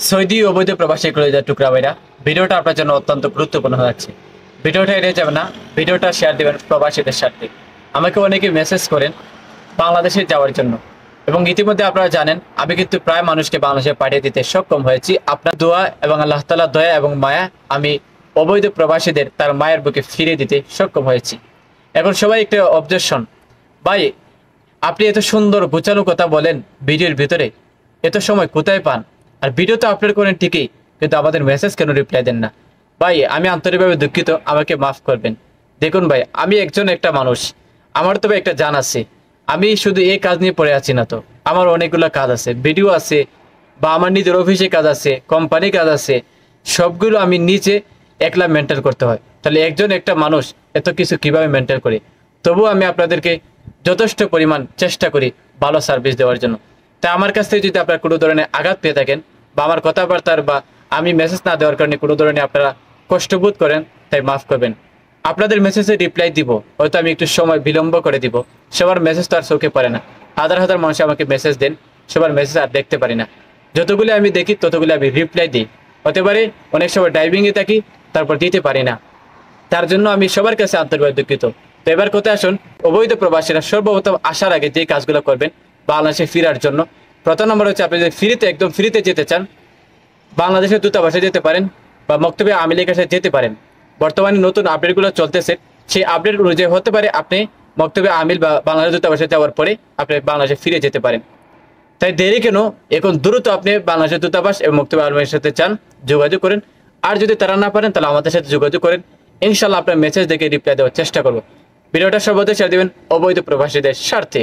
Saudi অবৈধ প্রবাসী কলিজার টুকরা ভাইরা, ভিডিওটা আপনার জন্য অত্যন্ত গুরুত্বপূর্ণ হয়ে যাচ্ছে। ভিডিওটা এড়িয়ে যাবে না, ভিডিওটা শেয়ার দিবেন প্রবাসীদের সাথে। আমাকে অনেকে মেসেজ করেন বাংলাদেশে যাওয়ার জন্য, এবং ইতিমধ্যে আপনারা জানেন আমি কিন্তু প্রায় মানুষকে বাংলাদেশে পাঠিয়ে দিতে সক্ষম হয়েছি। আপনার দোয়া এবং আল্লাহ তাআলার দয়া এবং মায়া আমি অবৈধ প্রবাসীদের তার মায়ের বুকে ফিরিয়ে দিতে সক্ষম হয়েছি। এখন সবাই একটা অবজেকশন, ভাই আপনি এত সুন্দর গোছানো কথা বলেন ভিডিওর ভিতরে, এত সময় কোথায় পান? আর ভিডিও তো আপলোড করেন ঠিকই, কিন্তু আমাদের মেসেজ কেন রিপ্লাই দেন না? ভাই আমি আন্তরিকভাবে দুঃখিত, আমাকে মাফ করবেন। দেখুন ভাই, আমি একটা মানুষ, আমার তবে একটা জান আছে। আমি শুধু এই কাজ নিয়ে পড়ে আছি না, তো আমার অনেকগুলো কাজ আছে, ভিডিও আছে, বা আমার নিজের অফিসে কাজ আছে, কোম্পানি কাজ আছে, সবগুলো আমি নিজে একলা মেনটেন করতে হয়। তাহলে একটা মানুষ এত কিছু কিভাবে মেনটেন করে? তবুও আমি আপনাদেরকে যথেষ্ট পরিমাণ চেষ্টা করি ভালো সার্ভিস দেওয়ার জন্য। তাই আমার কাছ থেকে যদি আপনারা কোনো ধরনের আঘাত পেয়ে থাকেন, বা আমার কথাবার্তার বা আমি মেসেজ না দেওয়ার কারণে কোনো ধরনের আপনারা কষ্টবোধ করেন, তাই মাফ করবেন। আপনাদের মেসেজে রিপ্লাই দিব, হয়তো আমি একটু সময় বিলম্ব করে দিব। সবার মেসেজ তো আর চোখে পড়ে না, হাজার হাজার মানুষ আমাকে মেসেজ দেন, সবার মেসেজ আর দেখতে পারি না। যতগুলো আমি দেখি ততগুলো আমি রিপ্লাই দিই। হতে পারে অনেক সময় ড্রাইভিংয়ে থাকি, তারপর দিতে পারি না। তার জন্য আমি সবার কাছে আন্তরিকভাবে দুঃখিত। তো এবার কোথায় আসুন, অবৈধ প্রবাসীরা সর্বপ্রথম আসার আগে যে কাজগুলো করবেন বাংলাদেশে ফেরার জন্য, প্রথম নম্বর হচ্ছে আপনি যদি একদম ফ্রিতে যেতে চান, বাংলাদেশের দূতাবাসে যেতে পারেন বা মক্তবে আমিলের কাছে যেতে পারেন। বর্তমানে নতুন আপডেটগুলো চলতেছে, সেই আপডেট অনুযায়ী হতে পারে আপনি মক্তবে আমিল বা বাংলাদেশ দূতাবাসে যাওয়ার পরে আপনি বাংলাদেশে ফিরে যেতে পারেন। তাই দেরি কেন, এখন দ্রুত আপনি বাংলাদেশের দূতাবাস এবং মক্তবে আমিলের সাথে চান যোগাযোগ করেন। আর যদি তারা না পারেন, তাহলে আমাদের সাথে যোগাযোগ করেন। ইনশাল্লাহ আপনার মেসেজ দেখে রিপ্লাই দেওয়ার চেষ্টা করবো। ভিডিওটা সর্বদা শেয়ার দেবেন অবৈধ প্রবাসীদের স্বার্থে।